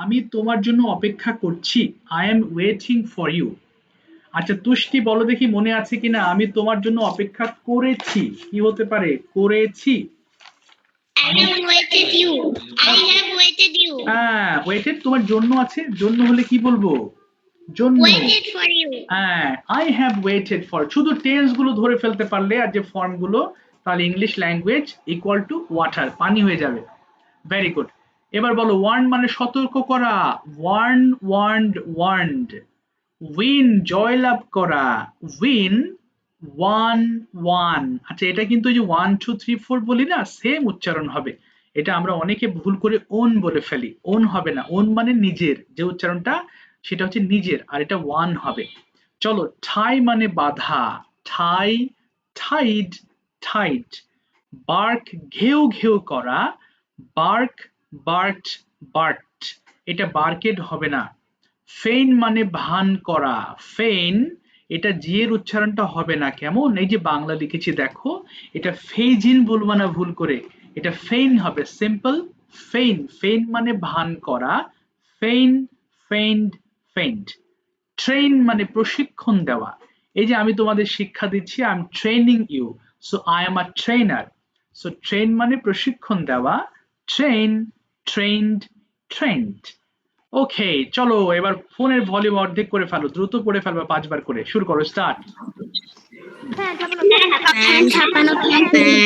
আমি তোমার জন্য অপেক্ষা করছি। I am waiting for you. আচ্ছা তুষ্টি, বলো দেখি মনে আছে কিনা আমি তোমার জন্য অপেক্ষা করেছি। কি হতে পারে? করেছি। I have waited you. I have waited you. হ্যাঁ, ওয়েটেড তোমার জন্য আছে, জন্য হলে কি বলবো? জন্য। Waited for you. হ্যাঁ, আই হ্যাভ ওয়েটেড ফর। শুধু টেন্স গুলো ধরে ফেলতে পারলে আর যে ফর্ম গুলো, তাহলে English language equal to water, পানি হয়ে যাবে। Very good. এবার বলো ওয়ার্ন মানে সতর্ক করা। Warne, warned, warned. উইন জয়লাভ করা। Win, one, one. আচ্ছা এটা কিন্তু ওই যে 1 2 3 4 বলি না, সেম উচ্চারণ হবে। এটা আমরা অনেকে ভুল করে ওন বলে ফেলি। ওন হবে না, ওন মানে নিজের, যে উচ্চারণটা সেটা হচ্ছে নিজের, আর এটা ওয়ান হবে। চলো, ঠাই মানে বাধা। ঠাই, টাইড, টাইট। বার্ক ঘেউ ঘেউ করা। Bark, barked, barked. এটা বার্কেড হবে না। ফেইন মানে ভান করা। ফেইন, এটা জি এর উচ্চারণটা হবে না, কেমন? এই যে বাংলা লিখেছি দেখো, এটা ফেইজিন বলবো না ভুল করে, এটা ফেইন হবে। সিম্পল ফেইন। ফেইন মানে ভান করা। ফেইন, ফেইন্ড, ফেইন্ড। ট্রেন মানে প্রশিক্ষণ দেওয়া। এই যে আমি তোমাদের শিক্ষা দিচ্ছি, I am training you, so I am a trainer. So train মানে প্রশিক্ষণ দেওয়া। Train, trend, trend. ওকে, চলো এবার ফোনের ভলিউম অর্ধেক করে ফেলো, দ্রুত পড়ে ফেলবা 5 বার করে। শুরু করো, স্টার্ট। Fan ছাপানো থ্যাংক ইউ।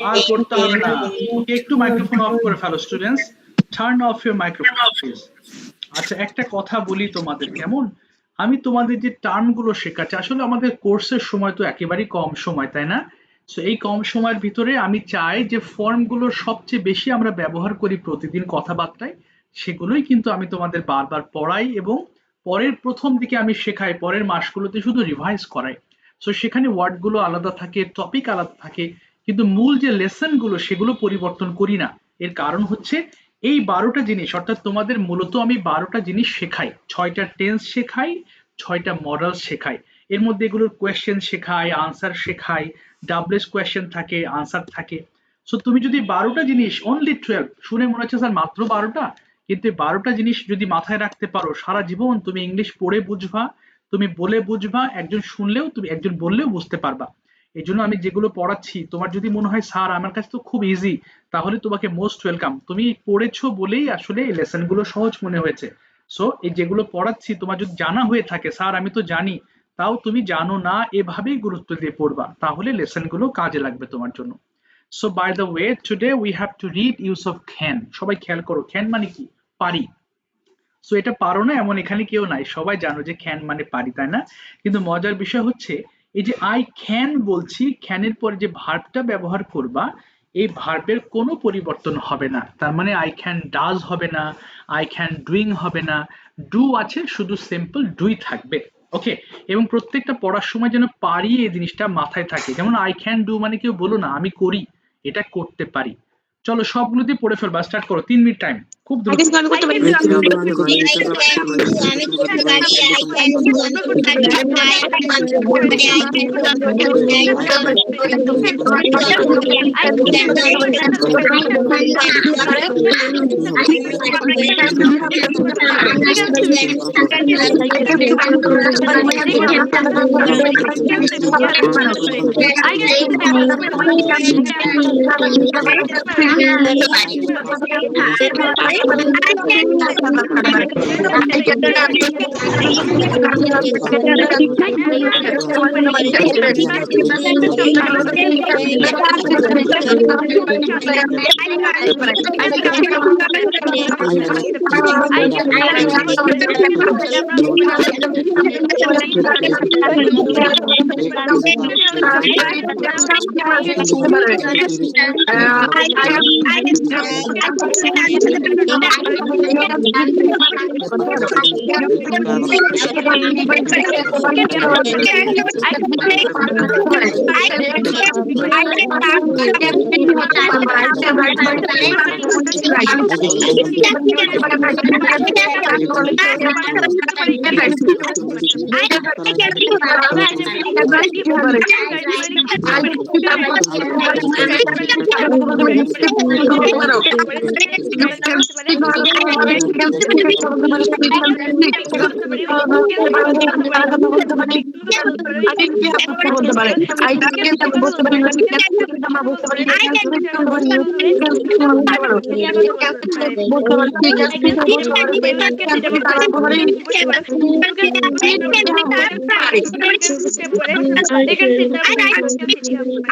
আর পড়তে হবে না। ওকে, একটু মাইক্রোফোন অফ করে ফেলো students. Turn off your microphone please. আচ্ছা একটা কথা বলি তোমাদের, কেমন? আমি তোমাদের যে টার্ম গুলো শেখাচ্ছি, আসলে আমাদের কোর্সের সময় তো একেবারেই কম সময়, তাই না? সো এই কম সময়ের ভিতরে আমি চাই যে ফর্ম গুলো সবচেয়ে বেশি আমরা ব্যবহার করি প্রতিদিন কথাবার্তায়, সেগুলোই কিন্তু আমি তোমাদের বারবার পড়াই, এবং পরের প্রথম দিকে আমি শেখাই, পরের মাসগুলোতে শুধু রিভাইজ করাই। সো সেখানে ওয়ার্ড গুলো আলাদা থাকে, টপিক আলাদা থাকে, কিন্তু মূল যে লেসন গুলো সেগুলো পরিবর্তন করি না। এর কারণ হচ্ছে এই 12টা জিনিস, অর্থাৎ তোমাদের মূলত আমি 12টা জিনিস শেখাই। 6টা টেন্স শেখাই, 6টা মডেল শেখাই। এর মধ্যে এগুলোর কোয়েশ্চেন শেখাই, আনসার শেখাই, ডাবলস কোয়েশ্চেন থাকে, আনসার থাকে। সো তুমি যদি 12টা জিনিস, অনলি 12, শুনে মনে হচ্ছে স্যার মাত্র 12টা, কিন্তু 12টা জিনিস যদি মাথায় রাখতে পারো, সারা জীবন তুমি ইংলিশ পড়ে বুঝবা, তুমি বলে বুঝবা, একজন শুনলেও, তুমি একজন বললেও বুঝতে পারবা। এই জন্য আমি যেগুলো পড়াচ্ছি, তোমার যদি মনে হয় স্যার আমার কাছে তো খুব ইজি, তাহলে তোমাকে মোস্ট ওয়েলকাম। তুমি পড়েছো বলেই আসলে এই লেসন গুলো সহজ মনে হয়েছে। সো এই যেগুলো পড়াচ্ছি তোমার যদি জানা হয়ে থাকে স্যার আমি তো জানি, তাও তুমি জানো না এভাবেই গুরুত্ব দিয়ে পড়বা, তাহলে লেসনগুলো কাজে লাগবে তোমার জন্য। So by the way today we have to read use of can. সবাই খেয়াল করো, ক্যান মানে কি? পারি। সো এটা পারো না এমন এখানে কেউ নাই, সবাই জানো যে ক্যান মানে পারি, তাই না? কিন্তু মজার বিষয় হচ্ছে এই যে আই ক্যান বলছি, ক্যানের পরে যে ভার্বটা ব্যবহার করবা, এই ভার্বের কোনো পরিবর্তন হবে না। তার মানে আই ক্যান ডাজ হবে না, আই ক্যান ডুইং হবে না, ডু আছে, শুধু সিম্পল ডুই থাকবে। ওকে, এবং প্রত্যেকটা পড়ার সময় যেন পারি এই জিনিসটা মাথায় থাকে। যেমন আই ক্যান ডু মানে কেউ বলো না আমি করি, এটা করতে পারি। চলো সবগুলো দিয়ে পড়ে ফেলবা, স্টার্ট করো, 3 মিনিট টাইম, খুব দ্রুত। I can do, আমি করতে পারি, I can do, আমি করতে পারি, I can do, আমি করতে পারি, I can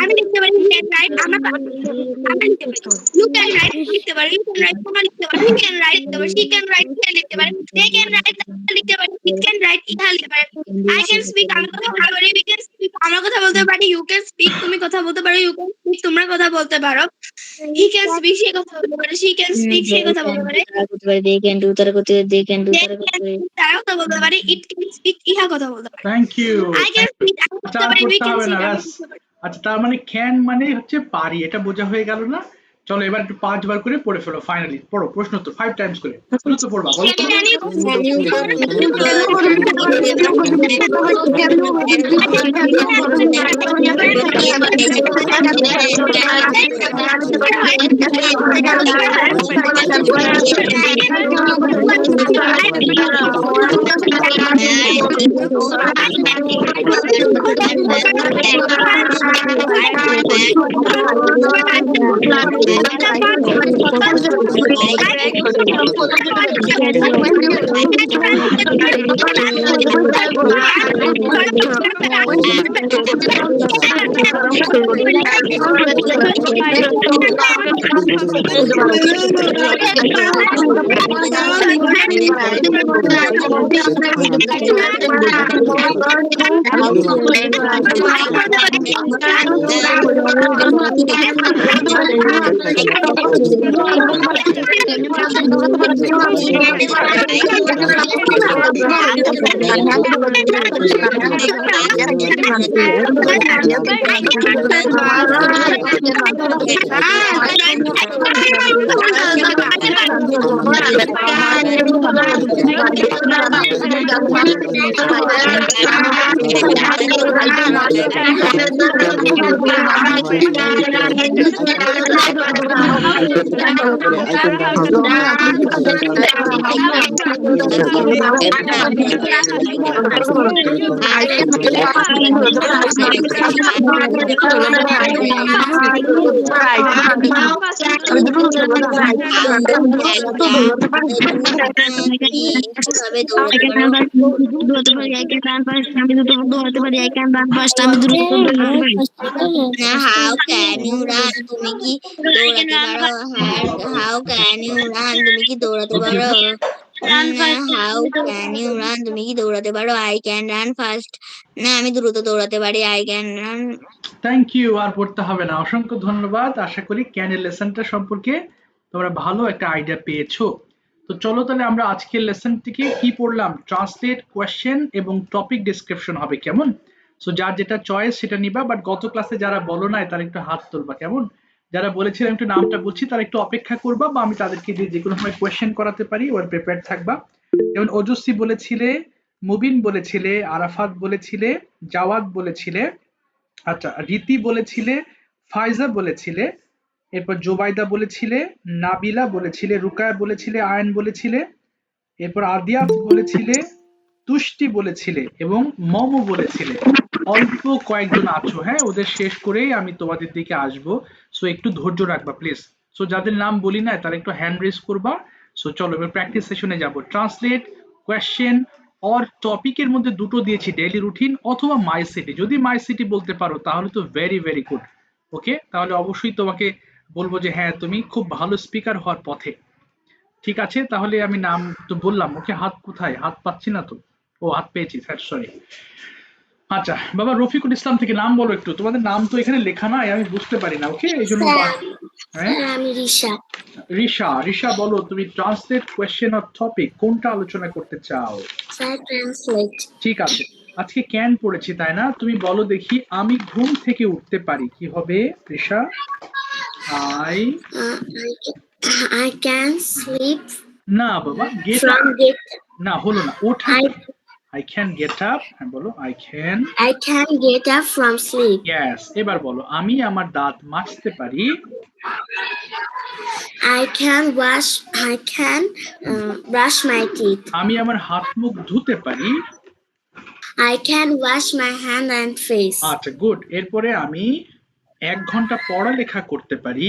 আমি লিখতে পারি can write, আমরা লিখতে পারি you can write, লিখতে পারি you can write, তোমরা লিখতে পারি he can write, লিখতে পারি she can write, সে লিখতে পারে they can write, তারা লিখতে পারে it can write, ইহা লিখতে পারে I can speak, আমি কথা বলতে পারি we can speak, আমরা কথা বলতে পারি you can speak, তুমি কথা বলতে পারো you can speak, তোমরা কথা বলতে পারো he can speak, সে কথা বলতে পারে she can speak, সে কথা বলতে পারে they can do, তারা করতে they can do, তারা কথা বলতে পারে it can speak, ইহা কথা বলতে পারে thank you. I can speak, আমি বলতে পারি we can speak, আমি বলতে পারি আচ্ছা, তার মানে ক্যান মানে হচ্ছে পারি, এটা বোঝা হয়ে গেল না? চলো এবার একটু 5 বার করে পড়ে ফেলো, ফাইনালি পড়ো প্রশ্ন উত্তর 5 টাইমস করে, দ্রুত পড়বা, বলো তো। কিভাবে দৌড়াতে পারো? দৌড়াতে পারি I can run fast আমি দ্রুত দৌড়াতে পারি I can run fast আমি দ্রুত দৌড়াতে পারি না, হাউ ক্যান ইউ রান, তুমি কি দৌড়াতে পারো? হাউ ক্যান ইউ রান, তুমি কি দৌড়াতে পারো? না, হাউ ক্যান ইউ রান, তুমি কি দৌড়াতে পারো? আই ক্যান রান ফাস্ট, না আমি দ্রুত দৌড়াতে পারি। I can run. Thank you, আর পড়তে হবে না, অসংখ্য ধন্যবাদ। আশা করি ক্যানের লেসনটা সম্পর্কে তোমরা ভালো একটা আইডিয়া পেয়েছো। তো চলো তাহলে আমরা আজকের লেসন থেকে কি পড়লাম, ট্রান্সলেট, কোয়েশ্চেন এবং টপিক ডেসক্রিপশন হবে, কেমন? সো যার যেটা চয়েস সেটা নিবা, বাট গত ক্লাসে যারা বলো নাই তারা একটু হাত তুলবা, কেমন? যারা বলেছিলাম একটু নামটা বলছি তারা একটু অপেক্ষা করবা, বা আমি তাদেরকে দিয়ে যে কোনো সময় কোয়েশ্চেন করাতে পারি, ওর প্রিপেয়ার থাকবা। যেমন ওজস্বী বলেছিলে, মুবিন বলেছিলে, আরাফাত বলেছিলে, জাওয়াদ বলেছিলে, আচ্ছা রীতি বলেছিলে, ফাইজা বলেছিলে, এরপর জোবাইদা বলেছিলে, নাবিলা বলেছিলে, রুকায়া বলেছিলে, আয়ন বলেছিলে, এরপর আদিয়াত বলেছিলে, তুষ্টি বলেছিলে এবং মমো বলেছিলে। অল্প কয়েকজন আছো, হ্যাঁ, ওদের শেষ করেই আমি তোমাদের দিকে আসবো। সো একটু ধৈর্য রাখবা প্লিজ। সো যাদের নাম বলি না তারা একটু হ্যান্ড রেজ করবা। সো চলো এবার প্র্যাকটিস সেশনে যাব। ট্রান্সলেট, কোয়েশ্চেন অর টপিকের মধ্যে দুটো দিয়েছি, ডেইলি রুটিন অথবা মাই সিটি। যদি মাই সিটি বলতে পারো তাহলে তো ভেরি ভেরি গুড। ওকে, তাহলে অবশ্যই তোমাকে বলবো যে হ্যাঁ তুমি খুব ভালো স্পিকার হওয়ার পথে। ঠিক আছে, তাহলে আমি নাম তো বললাম। ওকে, হাত কোথায়? হাত পাচ্ছি না তো। ও হাত পেয়েছি, স্যার সরি। আচ্ছা বাবা রফিকুল ইসলাম থেকে নাম বলো একটু। তোমাদের নাম তো এখানে লেখা নাই, আমি বুঝতে পারি না। ওকে, এই জন্য হ্যাঁ, আমি রিশা রিশা। রিশা বলো তুমি ট্রান্সলেট, কোয়েশ্চেন অর টপিক কোনটা আলোচনা করতে চাও? স্যার ট্রান্সলেট ঠিক আছে, আজকে ক্যান পড়েছি তাই না? তুমি বলো দেখি, আমি ঘুম থেকে উঠতে পারি, কি হবে Risha? I I can sleep না বাবা, গেট from get না, হলো না, ওঠা। I I can get up, হ্যাঁ বলো I can. I can get up from sleep yes, এবার বলো, আমি আমার দাঁত মাজতে পারি। I can brush my teeth আমি আমার হাত মুখ ধুতে পারি। I can wash my hand and face আচ্ছা গুড। এরপরে আমি 1 ঘন্টা পড়ালেখা করতে পারি।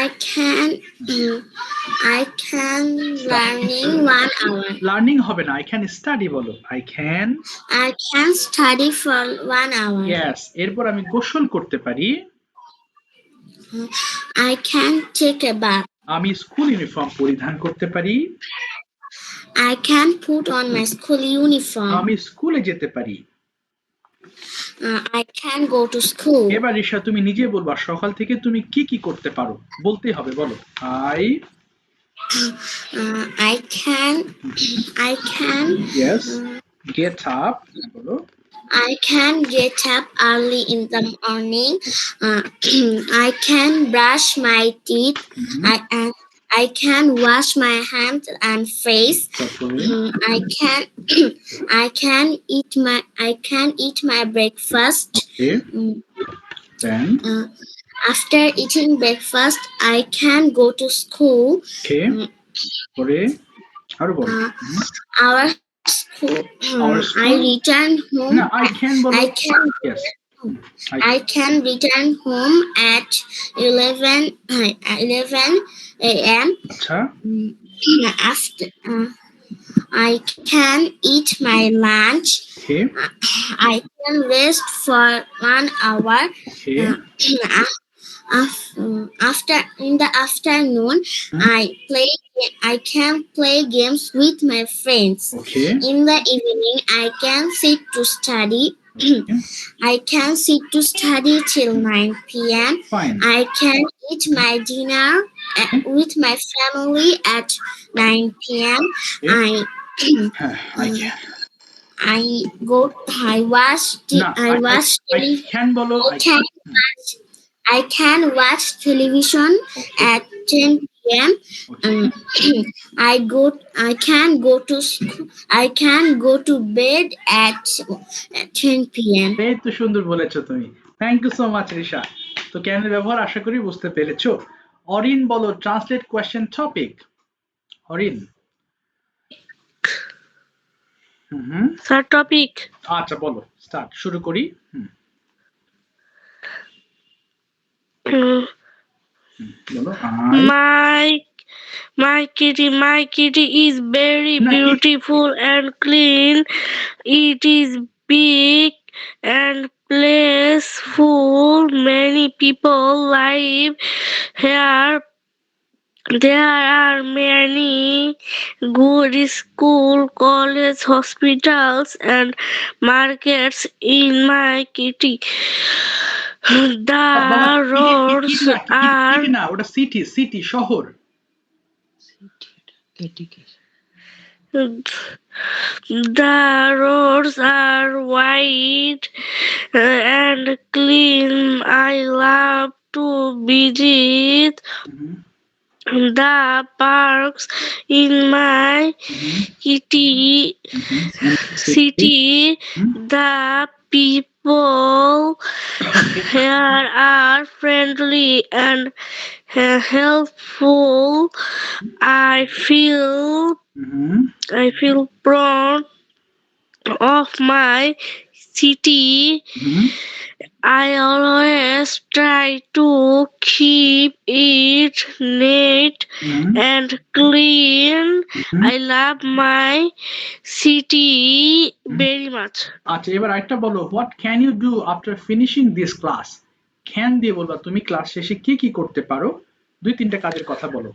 I can learning 1 hour learning হবে না, আই ক্যান স্টাডি বলো। I can I can study for 1 hour yes. এরপর আমি গোসল করতে পারি। I can take a bath আমি স্কুল ইউনিফর্ম পরিধান করতে পারি। I can put on my school uniform আমি স্কুলে যেতে পারি। I can go to school এবার রিশা তুমি নিজে বলবা সকাল থেকে তুমি কি কি করতে পারো, বলতে হবে, বলো। I I can yes get up, বলো। I can get up early in the morning. I can brush my teeth. I can wash my hands and face. I can eat my breakfast. Okay, then After eating breakfast, I can go to school. Okay, পরে আরো বলো। Our school. I return home. না, I can বলো। I can. Yes. I can return home at 11 a.m. আচ্ছা, After I can eat my lunch. Okay, I can rest for 1 hour. Okay, After in the afternoon, I can play games with my friends. Okay, In the evening, I can sit to study. I can sit to study till 9 p.m. Fine. I can eat my dinner with my family at 9 p.m. হ্যাঁ, I can। I watch না, I can বলো। I can watch television at 10 p.m. I can go to bed at 10 p.m. এই তো সুন্দর বলেছো তুমি, thank you so much Risha. তো ক্যানের ব্যবহার আশা করি বুঝতে পেরেছো। অরিন বলো ট্রান্সলেট, কোয়েশ্চেন, টপিক। হরিণ। Sir, topic. আচ্ছা বলো, স্টার্ট, শুরু করি। বলো। My kitty is very No, beautiful and clean. It is big and peaceful. Many people live here. There are many good schools, colleges, hospitals, and markets in my kitty. The roads are না, ওটা city, city শহর। The roads are wide and clean. I love to visit the parks in my city. The people here are friendly and helpful. I feel proud of my city. I always try to keep it neat and clean. I love my city very much. আচ্ছা, এবার একটা বলো, what can you do after finishing this class. Can দিয়ে বলবা তুমি class শেষে কি কি করতে পারো, 2-3টা কাজের কথা বলো।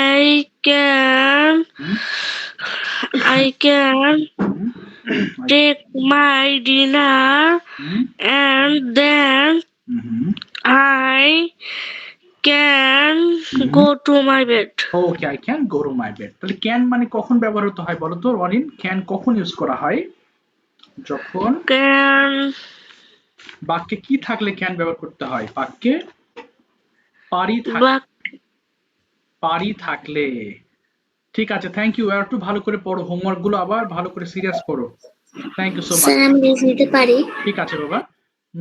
I can take my dinner and then I can go to my bed. Okay, I can go to my bed. তাহলে ক্যান মানে কখন ব্যবহার হতে হয় বলো তো রনিন? ক্যান কখন ইউজ করা হয়? যখন Can বাক্যে কি থাকলে ক্যান ব্যবহার করতে হয়? বাক্যে পারি থাকলে। ঠিক আছে, থ্যাংক ইউ। আর একটু ভালো করে পড়ো, হোমওয়ার্ক গুলো আবার ভালো করে সিরিয়াস করো। Thank you so much. Sir আমি নিতে পারি? ঠিক আছে বাবা।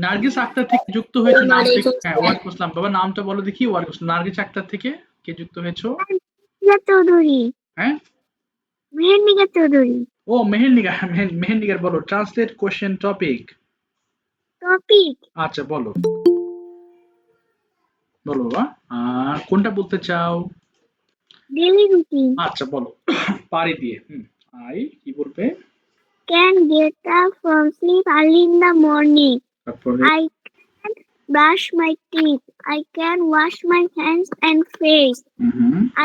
নার্গিস আক্তার থেকে যুক্ত হয়েছে, নাম হ্যাঁ, ওয়ালাইকুম আসসালাম বাবা, নামটা বলো দেখি। ওয়ালাইকুম আসসালাম। নার্গিস আক্তার থেকে কে যুক্ত হয়েছো? চৌধুরী। হ্যাঁ, মেহেরনিগা চৌধুরী। ও মেহেরনিগা, মেহেরনিগার বলো, ট্রান্সলেট কোশ্চেন টপিক। আচ্ছা বলো বলো বাবা, কোনটা বলতে চাও? Daily routine. আচ্ছা বলো, পারি দিয়ে। আই কি বলবে? Can get up from sleep early in the morning. তারপরে I can brush my teeth. I can wash my hands and face.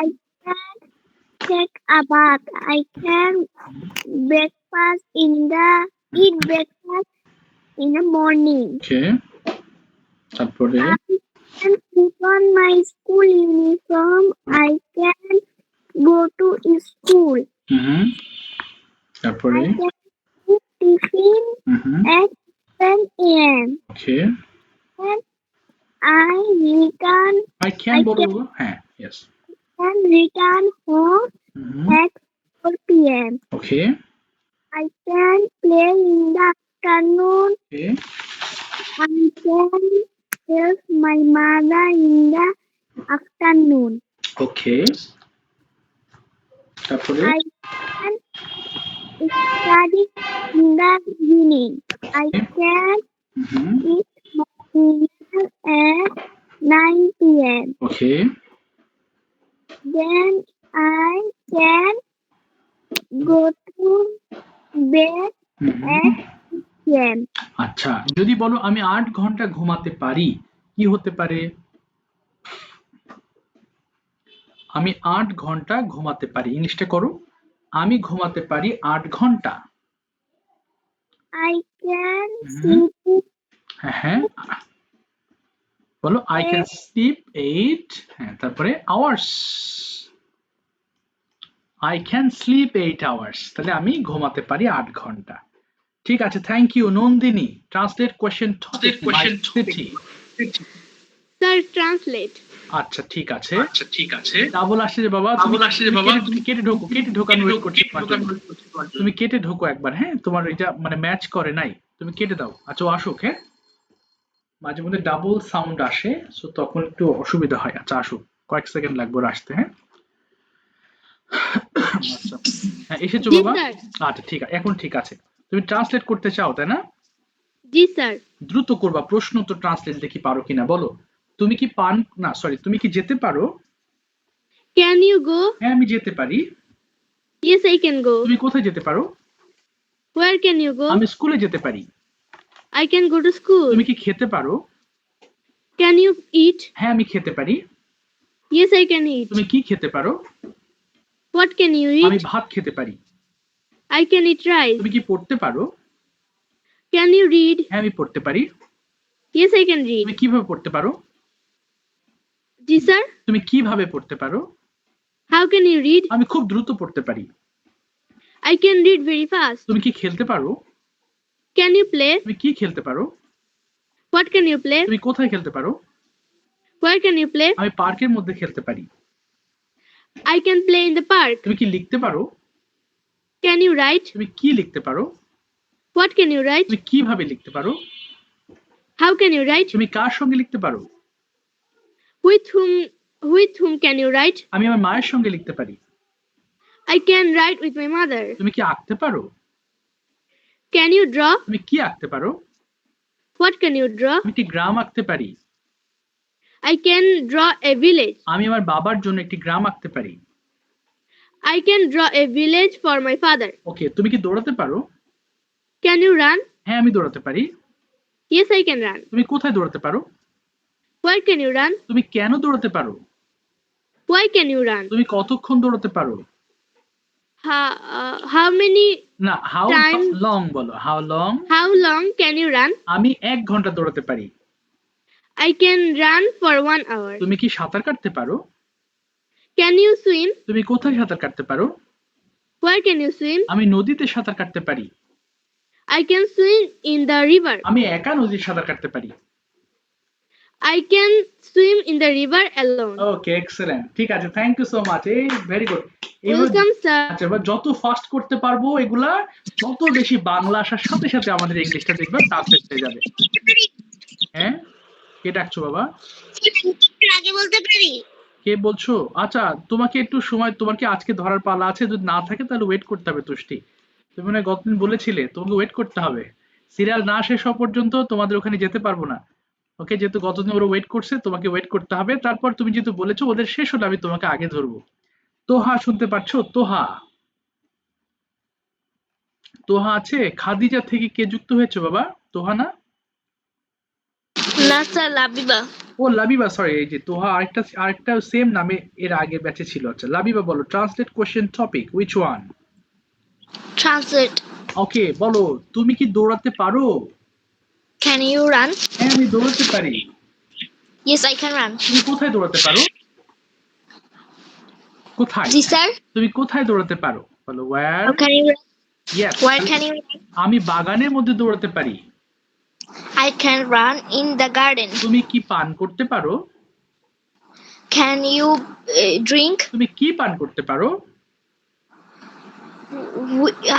I can take a bath. I can eat breakfast in the morning. ওকে, তারপরে I can put on my school uniform. I can go to school. তারপরে I can eat tiffin at 10 a.m. Okay, And I can বলো হ্যাঁ, yes, can return home at 4 p.m. Okay, I can play in the afternoon. Okay, I can help my mother in the afternoon. ওকে, তারপরে I can study in the evening. I can eat my dinner at 9 p.m. Okay, Then I can go to bed at 6 p.m. আচ্ছা, যদি বলো আমি 8 ঘন্টা ঘুমাতে পারি, কি হতে পারে? আমি 8 ঘন্টা ঘুমাতে পারি, ইংলিশটা করো। আমি ঘুমাতে পারি 8 ঘন্টা। I can sleep হ্যাঁ, বলো আই ক্যান স্লিপ 8, হ্যাঁ, তারপরে hours. I can sleep 8 hours, তাহলে আমি ঘুমাতে পারি 8 ঘন্টা। ঠিক আছে, thank you. Nandini, translate question topic. Sir, translate. আচ্ছা ঠিক আছে, ডাবল আসছে যে বাবা, তুমি কেটে ঢোকানো করতে পারো, তুমি কেটে ঢোকো একবার। হ্যাঁ, তোমার এটা মানে ম্যাচ করে নাই, তুমি কেটে দাও। আচ্ছা ও আসুক। হ্যাঁ, মাঝে মধ্যে ডাবল সাউন্ড আসে, সো তখন একটু অসুবিধা হয়। আচ্ছা আসুক, কয়েক সেকেন্ড লাগবে ওর আসতে। হ্যাঁ, আচ্ছা, হ্যাঁ এসেছো জি বাবা? স্যার। আচ্ছা ঠিক আছে, এখন ঠিক আছে। তুমি ট্রান্সলেট করতে চাও তাই না? জি স্যার। দ্রুত করবা, প্রশ্ন তো ট্রান্সলেট দেখি পারো কিনা বলো। তুমি কি পান না সরি তুমি কি যেতে পারো? Can you go? হ্যাঁ আমি যেতে পারি। Yes I can go. তুমি কোথায় যেতে পারো? Where can you go? আমি স্কুলে যেতে পারি। I can go to school. তুমি কি খেতে পারো? Can you eat? হ্যাঁ আমি খেতে পারি। Yes I can eat. তুমি কি খেতে পারো? হোয়াট ক্যান ইউ আমি ইট? ভাত খেতে পারি। I can eat rice. তুমি কি পড়তে পারো? Can you read? হ্যাঁ আমি পড়তে পারি। Yes I can read. তুমি কিভাবে পড়তে পারো? জি স্যার। তুমি কিভাবে পড়তে পারো? How can you read? আমি খুব দ্রুত পড়তে পারি। I can read very fast. তুমি কি খেলতে পারো? Can you play? তুমি কি খেলতে পারো? What can you play? তুমি কোথায় খেলতে পারো? Where can you play? আমি পার্কের মধ্যে খেলতে পারি। I can play in the park. তুমি কি লিখতে পারো? Can you write? তুমি কি লিখতে পারো? What can you write? তুমি কিভাবে লিখতে পারো? How can you write? তুমি কার সঙ্গে লিখতে পারো? With whom can you write? আমি আমার মায়ের সঙ্গে লিখতে পারি। I can write with my mother. তুমি কি আঁকতে পারো? Can you draw? তুমি কি আঁকতে পারো? What can you draw? আমি একটি গ্রাম আঁকতে পারি। I can draw a village. আমি আমার বাবার জন্য একটি গ্রাম আঁকতে পারি। I can draw a village for my father. ওকে, তুমি কি দৌড়াতে পারো? Can you run? হ্যাঁ আমি দৌড়াতে পারি। Yes, I can run. তুমি কোথায় দৌড়াতে পারো? Where can you run? তুমি কেন দৌড়াতে পারো? Why can you run? তুমি কতক্ষণ দৌড়াতে পারো? How many? না, হাউ Time. লং বলো, how long. How long can you run? আমি 1 ঘন্টা দৌড়াতে পারি। I can run for 1 hour. তুমি কি সাঁতার কাটতে পারো? Can you swim? তুমি কোথায় সাঁতার কাটতে পারো? Where can you swim? আমি নদীতে সাঁতার কাটতে পারি। I can swim in the river. আমি একা নদীর সাঁতার কাটতে পারি। I can swim in the river alone. Okay, excellent, ঠিক আছে, থ্যাংক ইউ সো মাচ, এই ভেরি গুড। Welcome, sir. আচ্ছা, এবার যত ফাস্ট করতে পারবো এগুলা, তত বেশি বাংলা আসার সাথে সাথে আমাদের ইংলিশটা দেখবে পারফেক্ট হয়ে যাবে। হ্যাঁ, কে ডাকছো বাবা? আগে বলতে পারি? কে বলছো? আচ্ছা, তোমাকে একটু সময়, তোমার কি আজকে ধরার পালা আছে? যদি না থাকে তাহলে ওয়েট করতে হবে তুষ্টি। তুমি মনে হয় গতদিন বলেছিলে তোমাকে ওয়েট করতে হবে, সিরিয়াল না শেষ হওয়া পর্যন্ত তোমাদের ওখানে যেতে পারবো না। ওকে, যেহেতু গতদিন ওরা ওয়েট করছে, তোমাকে ওয়েট করতে হবে। তারপর তুমি যেহেতু বলেছো ওদের শেষ হলে আমি তোমাকে আগে ধরবো। তোহা শুনতে পাচ্ছ? তোহা, তোহা আছে? খাদিজা থেকে কে যুক্ত হয়েছে বাবা? তোহা না? না স্যার, লাবিবা। ও লাবিবা, সরি, এই যে তোহা আরেকটা সেম নামে এর আগে ব্যাচে ছিল। আচ্ছা লাবিবা বলো, translate question topic, which one? Translate. ওকে, বলো, তুমি কি দৌড়াতে পারো? Can you run? হ্যাঁ আমি দৌড়াতে পারি। Yes, I can run. তুমি কোথায় দৌড়াতে পারো? কোথায়? Ji sir. তুমি কোথায় দৌড়াতে পারো? বলো, where? How can you run? Yes. Where can you run? আমি বাগানের মধ্যে দৌড়াতে পারি। I can run in the garden. তুমি কি পান করতে পারো? Can you drink? তুমি কি পান করতে পারো?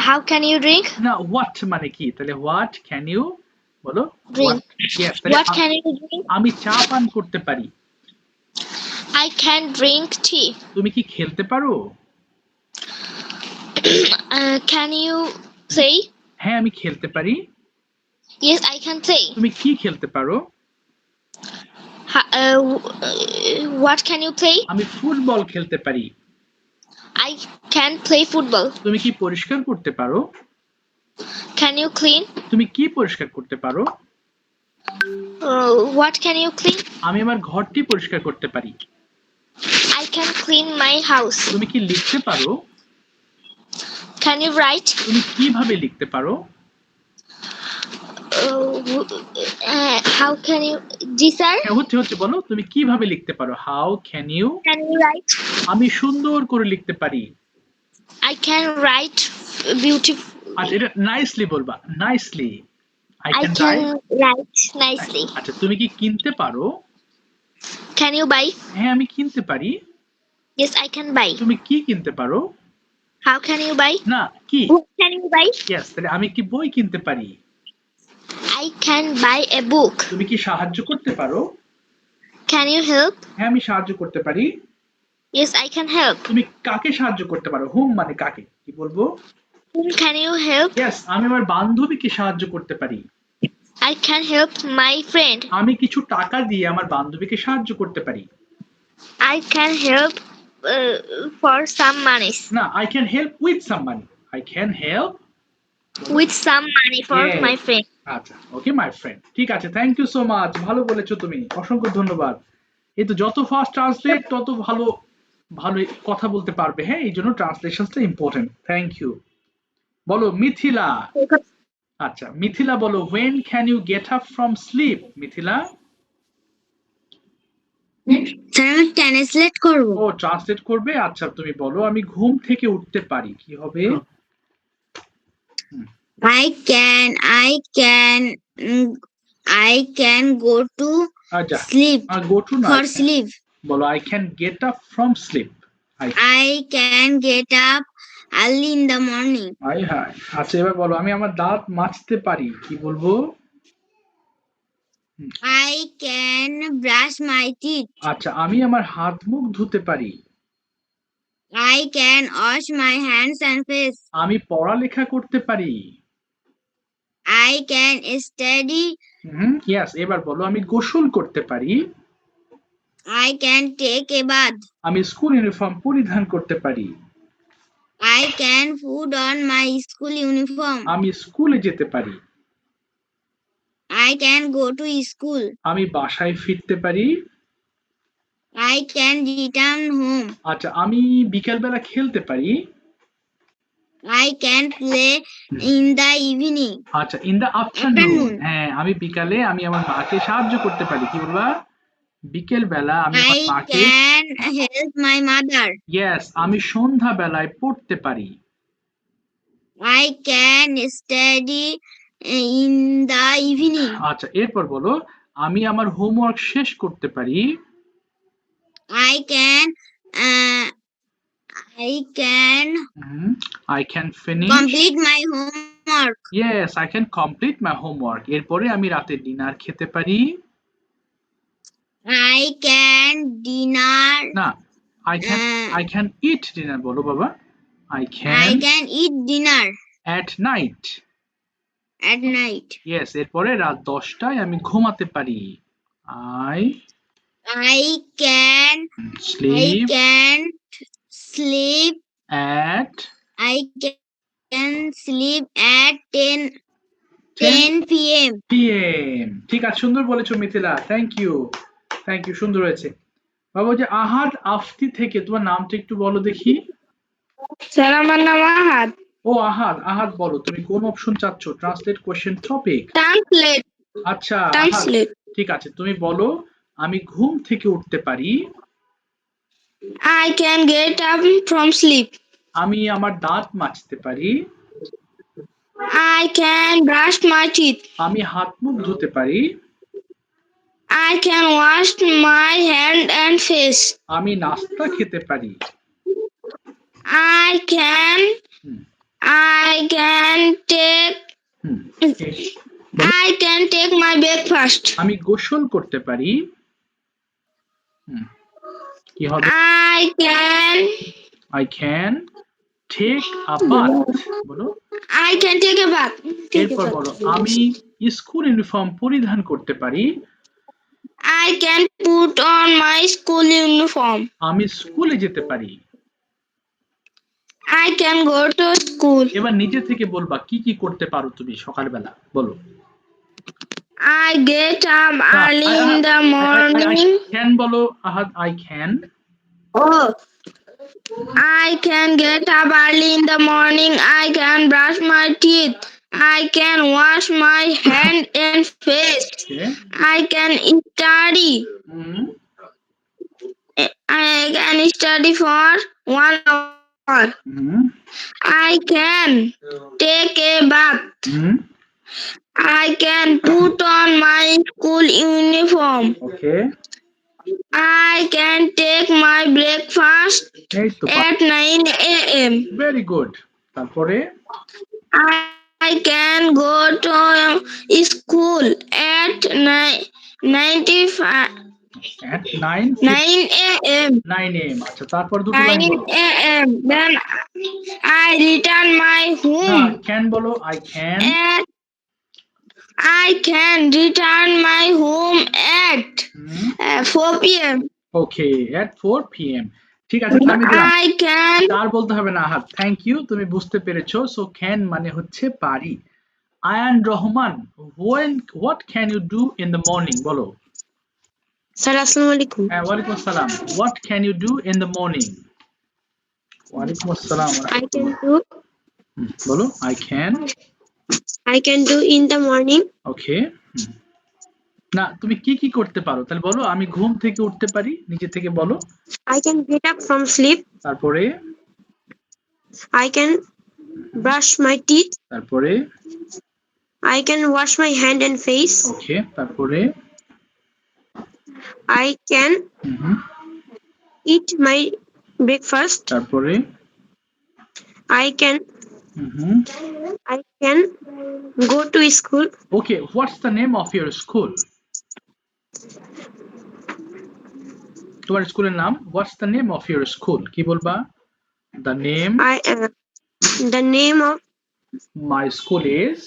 How can you drink? না, হোয়াট মানে কি? তাহলে হোয়াট ক্যান ইউ বলো? Drink. Yes, What can you drink? আমি চা পান করতে পারি। I can drink tea. তুমি কি খেলতে পারো? Can you say? হ্যাঁ আমি খেলতে পারি। Yes, I can say. তুমি কি খেলতে পারো? What can you play? আমি ফুটবল খেলতে পারি। I can play football. তুমি কি পরিষ্কার করতে পারো? Can you clean? তুমি কি পরিষ্কার করতে পারো? What can you clean? আমি আমার ঘরটি পরিষ্কার করতে পারি। I can clean my house. তুমি কি লিখতে পারো? Can you write? তুমি কিভাবে লিখতে পারো? How can you? Ji sir. হ্যাঁ, হচ্ছে বলো, তুমি কিভাবে লিখতে পারো? How can you? Can you write? আমি সুন্দর করে লিখতে পারি। I can write beautiful. আচ্ছা, এটা নাইসলি বলবা, nicely. I can write nicely. আচ্ছা, তুমি কি কিনতে পারো? Can you buy? হ্যাঁ আমি কিনতে পারি। Yes, I can buy. তুমি কি কিনতে পারো? How can you buy? না, কি? What can you buy? Yes, তাহলে আমি কি বই কিনতে পারি? I can buy a book. তুমি কি সাহায্য করতে পারো? Can you help? হ্যাঁ আমি সাহায্য করতে পারি। Yes, I can help. তুমি কাকে সাহায্য করতে পারো? হুম মানে কাকে, কি বলবো? Whom can you help? Yes, আমি আমার বান্ধবীকে সাহায্য করতে পারি। I can help my friend. আমি কিছু টাকা দিয়ে আমার বান্ধবীকে সাহায্য করতে পারি। I can help for some money. না, I can help with some money. I can help With some money for Yes. my friend. আচ্ছা, ওকে মাই ফ্রেন্ড। ঠিক আছে, থ্যাংক ইউ সো মাচ, ভালো বলেছো তুমি, অসংখ্য ধন্যবাদ। এই তো যত ফাস্ট ট্রান্সলেট তত ভালো ভালো কথা বলতে পারবে। হ্যাঁ, এই জন্য ট্রান্সলেশনটা ইম্পর্টেন্ট। Thank you. বলো মিথিলা। আচ্ছা মিথিলা বলো, when can you get up from sleep? Mithila. Sir আমি ট্রান্সলেট করব। ও ট্রান্সলেট করবে। আচ্ছা তুমি বলো, আমি ঘুম থেকে উঠতে পারি, কি হবে? I can go to আচ্ছা, sleep go to না, for sleep. বলো I can get up from sleep. I can get up early in the morning. High high. আচ্ছা এবার বলো, আমি আমার দাঁত মাজতে পারি, কি বলবো? I can brush my teeth. আচ্ছা আমি আমার হাত মুখ ধুতে পারি। I can wash my hands and face. আমি পড়ালেখা করতে পারি। I can study. ইয়েস, এবার বলো, আমি গোসল করতে পারি। I can take a bath. আমি স্কুল ইউনিফর্ম পরিধান করতে পারি। I can put on my school uniform. আমি স্কুলে যেতে পারি। I can go to school. আমি বাসায় ফিরতে পারি। I can return home. আচ্ছা আমি বিকেলবেলা খেলতে পারি। I can play in the evening. আচ্ছা ইন দ্য আফটারনুন। হ্যাঁ, আমি বিকালে আমি আমার মাকে সাহায্য করতে পারি, কি বলবা? বিকেল বেলা আমি আমার I মাকে। can help my mother. Yes, আমি সন্ধ্যা বেলায় পড়তে পারি। I can study in the evening. আচ্ছা এরপর বলো, আমি আমার হোমওয়ার্ক শেষ করতে পারি। I can I can finish. complete my homework. Yes, I can complete my homework. এরপরে আমি রাতে ডিনার খেতে পারি। I can dinner. না, I can eat dinner বলো বাবা। I I can can eat dinner at night. at night. Yes, এরপরে রাত 10টায় আমি ঘুমাতে পারি। I I can sleep sleep. at I can sleep at 10 p.m. p.m. ঠিক আছে, সুন্দর বলেছো মিথিলা, থ্যাংক ইউ সুন্দর হয়েছে। বাবা যে আহাদ আফতি থেকে, তোমার নামটা একটু বলো দেখি। স্যার আমার নাম আহাদ। ও আহাদ বলো, তুমি কোন অপশন চাচ্ছ? Translate question topic. ট্রান্সলেট। আচ্ছা ট্রান্সলেট। ঠিক আছে, তুমি বলো, আমি ঘুম থেকে উঠতে পারি। I can get up from sleep. আমি আমার দাঁত মাজতে পারি। I can brush my teeth. আমি হাত মুখ ধুতে পারি। I can wash my hand and face. আমি নাস্তা খেতে পারি। I can take my breakfast. আমি গোসল করতে পারি। কি হবে? I can take a bath বলো। I can take a bath. এরপর বলো, আমি স্কুল ইউনিফর্ম পরিধান করতে পারি। I can put on my school uniform. আমি স্কুলে যেতে পারি। I can go to school. এবার নিজে থেকে বলবা কি কি করতে পারো তুমি সকালবেলা, বলো। I get up early in the morning. Can বলো আহাদ, I can. Oh, I can get up early in the morning. I can brush my teeth. I can wash my hand and face. Okay. I can study. I can study for 1 hour. I can take a bath. I can put on my school uniform. Okay. I can take my breakfast at 9 a.m. Very good. তারপরে I can go to school at 9:45 At 9 9 a.m. 9 a.m. আচ্ছা তারপর দুটো line 9 বলো। a.m. Then I return my না home can বলো, I can at I can return my home at 4 p.m. Okay at 4 p.m. ঠিক আছে থামিয়ে দিলাম। I can আর বলতে হবে না আহাদ, থ্যাংক ইউ, তুমি বুঝতে পেরেছো। সো ক্যান মানে হচ্ছে পারি। Ayan Rahman, what can you do in the morning বলো। স্যার আসসালামু আলাইকুম। হ্যাঁ ওয়ালাইকুম আসসালাম, what can you do in the morning? ওয়ালাইকুম আসসালাম। বলো I can do in the morning. ওকে। না তুমি কি কি করতে পারো তাহলে বলো। আমি ঘুম থেকে উঠতে পারি, নিজে থেকে বলো। I can get up from sleep. তারপরে I can brush my teeth. তারপরে I can wash my hand and face. ওকে তারপরে I can hmm, eat my breakfast. তারপরে I can hmm, go to school. Okay what's the name of your school? তোমার স্কুলের নাম, what's the name of your school কি বলবা? The name The name of my school is.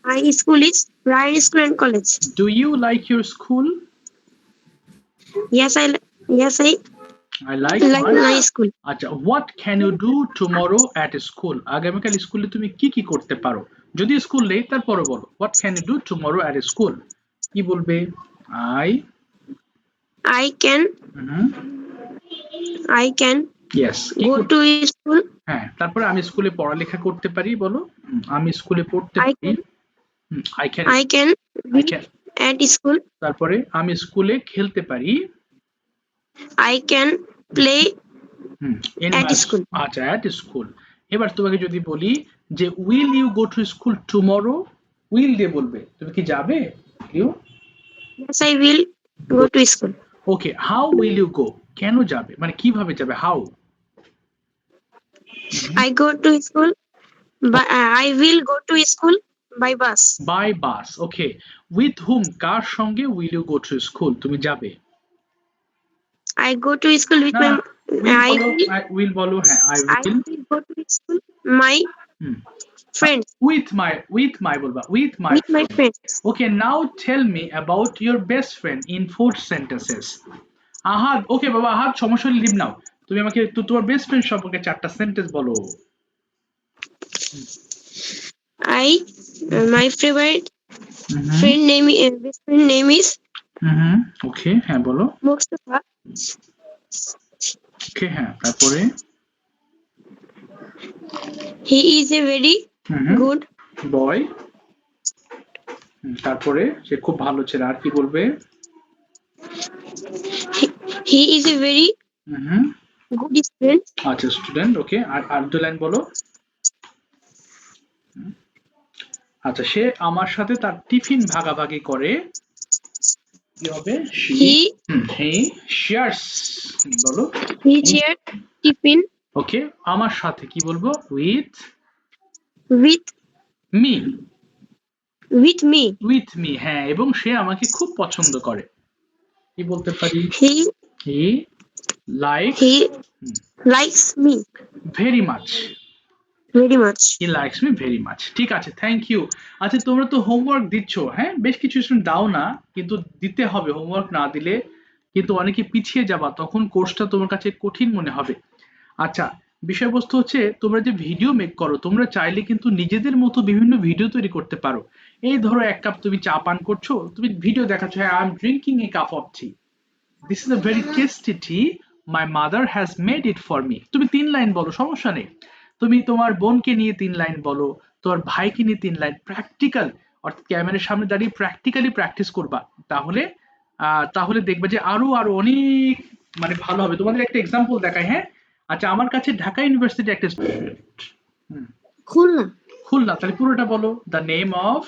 my school is Ryan School and College. Do you like your school? Yes, I I like like my school. আচ্ছা what can you do tomorrow at school? আগামীকাল স্কুলে তুমি কি কি করতে পারো? যদি school নেই তারপরে বলো what can you do tomorrow at school, কি বলবে? I can yes go to school. হ্যাঁ তারপরে আমি স্কুলে পড়ালেখা করতে পারি বলো। আমি স্কুলে পড়তে I পারি। I can read at school. তারপরে আমি স্কুলে খেলতে পারি। I can play at school. আচ্ছা অ্যাট স্কুল। এবার তোমাকে যদি বলি যে will you go to school tomorrow, will দিয়ে বলবে, তুমি কি যাবে? You Yes, I will go to school. Okay how will you go, কেন যাবে মানে কিভাবে যাবে, how? I go to school, but I will go to school by bus. By bus. Okay with hmm, কার সঙ্গে will you go to school তুমি যাবে? I go to school with my. Will বলো, হ্যাঁ I I will will go to school my friends. with my বলবা, with my friends. Okay, now tell me about your best friend in 4 sentences. আহাদ, ওকে বাবা আহাদ সমস্যা leave নাও, তুমি আমাকে তোমার best friend সম্পর্কে 4টা সেন্টেন্স বলো। My favorite best friend name is ওকে হ্যাঁ বলো। Mustafa. ওকে হ্যাঁ তারপরে He is a very good বয়। তারপরে সে খুব ভালো ছেলে, আর কি বলবে? He is a very good student. আচ্ছা স্টুডেন্ট। ওকে আর দুটো লাইন বলো। আচ্ছা সে আমার সাথে তার টিফিন ভাগাভাগি করে, কি হবে? He shares বলো। He shares tiffin. ওকে আমার সাথে কি বলবো? with me হ্যাঁ, এবং সে আমাকে খুব পছন্দ করে, কি বলতে পারি? he likes me very much. he likes me very much. ঠিক আছে থ্যাংক ইউ। আচ্ছা তোমরা তো হোমওয়ার্ক দিচ্ছ, হ্যাঁ বেশ কিছু স্টুডেন্ট দাও না, কিন্তু দিতে হবে। হোমওয়ার্ক না দিলে কিন্তু অনেকে পিছিয়ে যাবা, তখন কোর্সটা তোমার কাছে কঠিন মনে হবে। আচ্ছা বিষয়বস্তু হচ্ছে তোমরা যে ভিডিও মেক করো, তোমরা চাইলে কিন্তু নিজেদের মতো বিভিন্ন ভিডিও তৈরি করতে পারো। এই ধরো 1 কাপ তুমি চা পান করছো, তুমি ভিডিও দেখাচ্ছ, হ্যাঁ I am drinking A cup of T, this is a very tasty T, my mother has made it for me. তুমি 3 লাইন বলো, সমস্যা নেই। তুমি তোমার বোনকে নিয়ে 3 লাইন বলো, তোমার ভাইকে নিয়ে 3 লাইন, প্র্যাকটিক্যাল অর্থাৎ ক্যামেরার সামনে দাঁড়িয়ে প্র্যাকটিক্যালি প্র্যাকটিস করবা, তাহলে দেখবে যে আরো অনেক মানে ভালো হবে। তোমাদের একটা এক্সাম্পল দেখাই, হ্যাঁ আচ্ছা আমার কাছে ঢাকা ইউনিভার্সিটি একটা স্টুডেন্ট, খুলনা, তাহলে পুরোটা বলো। The name of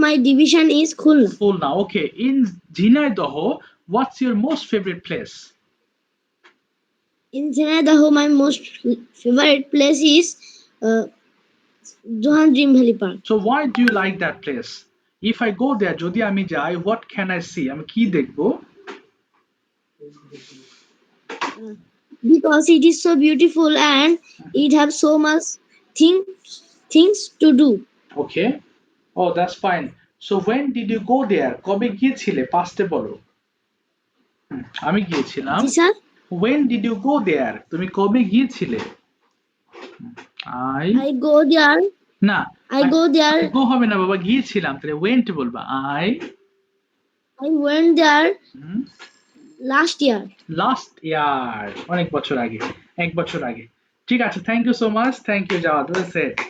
my division is Khulna. Khulna. Okay in Jhenaidah what's your most favourite place? In Zenadaho, my most favorite place is Johan Dream Valley Park. So why do you like that place? If I go there, যদি আমি যাই, what can I C, আমি কি দেখবো? Because it is so beautiful and it have so much things to do. Okay, oh that's fine. So when did you go there, কবে গিয়েছিলে? পাস্টে বলো। আমি গিয়েছিলাম। Ji sir, when did you go there, তুমি কবে গিয়েছিলে? I I go there. না, I go there. গো হবে না বাবা, গিয়েছিলাম, তাহলে ওয়েন্ট বলবা। I went there last year. Last year, অনেক বছর আগে, 1 বছর আগে। ঠিক আছে, thank you so much, thank you Jawad, well said.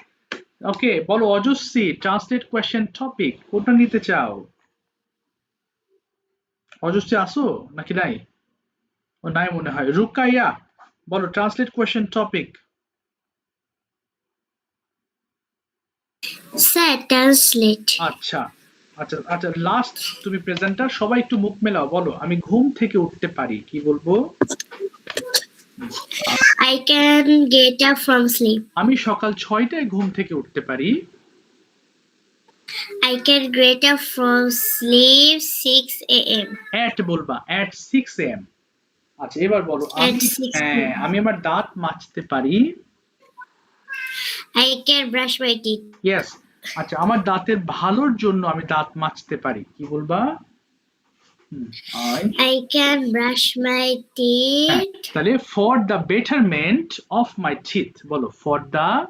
Okay, বলো অজস্বী, ট্রান্সলেট কোয়েশ্চেন টপিক কোনটা নিতে চাও? অজস্বী আসো নাকি নাই? ও নাই মনে হয়। রুকাইয়া বলো translate question topic. Sir, translate. আচ্ছা আচ্ছা আচ্ছা, লাস্ট তুমি প্রেজেন্টার, সবাই একটু মুখ মেলাও, বলো আমি ঘুম থেকে উঠতে পারি, কি বলবো? I can get up from sleep. আমি সকাল 6টায় ঘুম থেকে উঠতে পারি। I can get up from sleep 6 a.m. At বলবা, অ্যাট 6 am। আচ্ছা এবার বলো, At আমি 6 হ্যাঁ, আমি আমার দাঁত মাজতে পারি। I can brush my teeth. Yes. আচ্ছা আমার দাঁতের ভালোর জন্য আমি দাঁত মাজতে পারি, কি বলবা? I can brush my teeth তাহলে for the betterment of my teeth বলো, for the.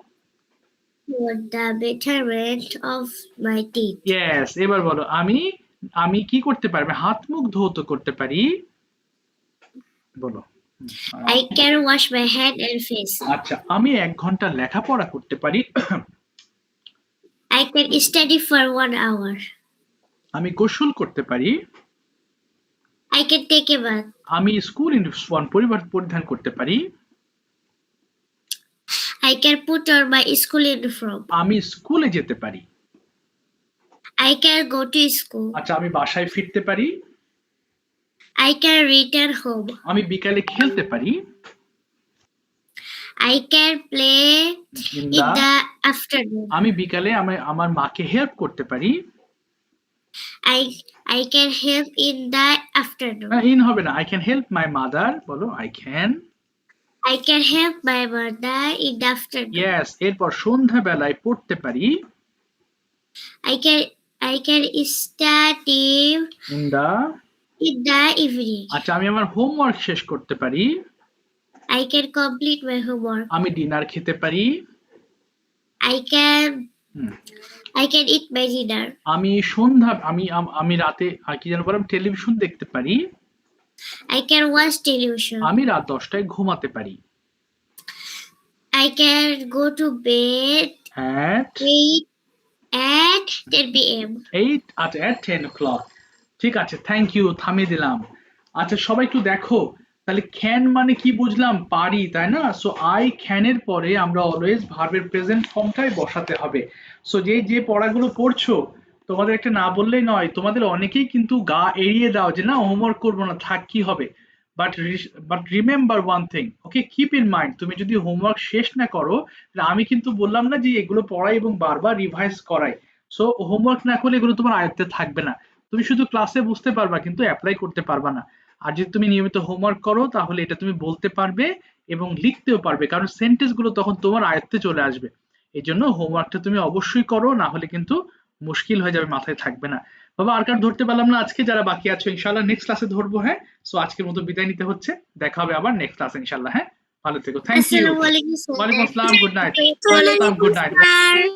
for the betterment of my teeth. Yes. এবার বলো, আমি আমি কি করতে পারি? আমি হাত মুখ ধৌত করতে পারি, বলো। I can wash my hand and face. আচ্ছা আমি 1 ঘন্টা লেখাপড়া করতে পারি। I can study for 1 hour. আমি গোসল করতে পারি। I can take a bath. আমি স্কুল ইউনিফর্ম পরিধান করতে পারি। I can put on my school uniform. আমি স্কুলে যেতে পারি। I can go to school. আচ্ছা আমি বাসায় ফিরতে পারি। I can return home. আমি বিকালে খেলতে পারি। I can play In in the- the afternoon. আমি বিকালে আমার মাকে হেল্প করতে পারি। I can help in the afternoon. In হবে না, I can help my mother, বলো I can. I can help my mother in the afternoon. Yes. এরপর সন্ধ্যাবেলায় পড়তে পারি। I can study in the. in the evening. আচ্ছা আমি আমার হোমওয়ার্ক শেষ করতে পারি। I can complete my homework. আমি ডিনার খেতে পারি। I can hmm. eat my dinner. আমি আমি রাতে কি যেন বললাম, টেলিভিশন দেখতে পারি। I can watch television. আমি রাত 10টায় ঘুমাতে পারি। I can go to bed at 10 p.m. 10 o'clock। ঠিক আছে, থ্যাংক ইউ, থামিয়ে দিলাম। আচ্ছা সবাই একটু দেখো, তাহলে ক্যান মানে কি বুঝলাম? পারি, তাই না? সো আই ক্যানের পরে আমরা অলওয়েজ ভার্বের প্রেজেন্ট ফর্মটাই বসাতে হবে। সো যে পড়াগুলো পড়ছো, তোমাদের একটা না বললেই নয়, তোমাদের অনেকেই কিন্তু গা এড়িয়ে দাও যে না হোমওয়ার্ক করবো না, থাক কি হবে। But remember one thing, okay, keep in mind, তুমি যদি হোমওয়ার্ক শেষ না করো, আমি কিন্তু বললাম না যে এগুলো পড়াই এবং বারবার রিভাইজ করাই। সো হোমওয়ার্ক না করলে এগুলো তোমার আয়ত্তে থাকবে না, তুমি শুধু ক্লাসে বুঝতে পারবা কিন্তু অ্যাপ্লাই করতে পারবা না। আর যদি তুমি নিয়মিত হোমওয়ার্ক করো তাহলে এটা তুমি বলতে পারবে এবং লিখতেও পারবে, কারণ সেন্টেন্স গুলো তখন তোমার আয়ত্তে চলে আসবে। এই জন্য হোমওয়ার্কটা তুমি অবশ্যই করো, না হলে কিন্তু মুশকিল হয়ে যাবে, মাথায় থাকবে না। বাবা আর কার ধরতে পারলাম না আজকে, যারা বাকি আছো ইনশাআল্লাহ নেক্সট ক্লাসে ধরবো। হ্যাঁ, সো আজকের মতো বিদায় নিতে হচ্ছে, দেখা হবে আবার নেক্সট ক্লাসে ইনশাআল্লাহ। হ্যাঁ, ভালো থেকো, থ্যাংক ইউ। Assalamualaikum. ওয়ালাইকুম আসসালাম, good night. Waalaikumsalam. Good night.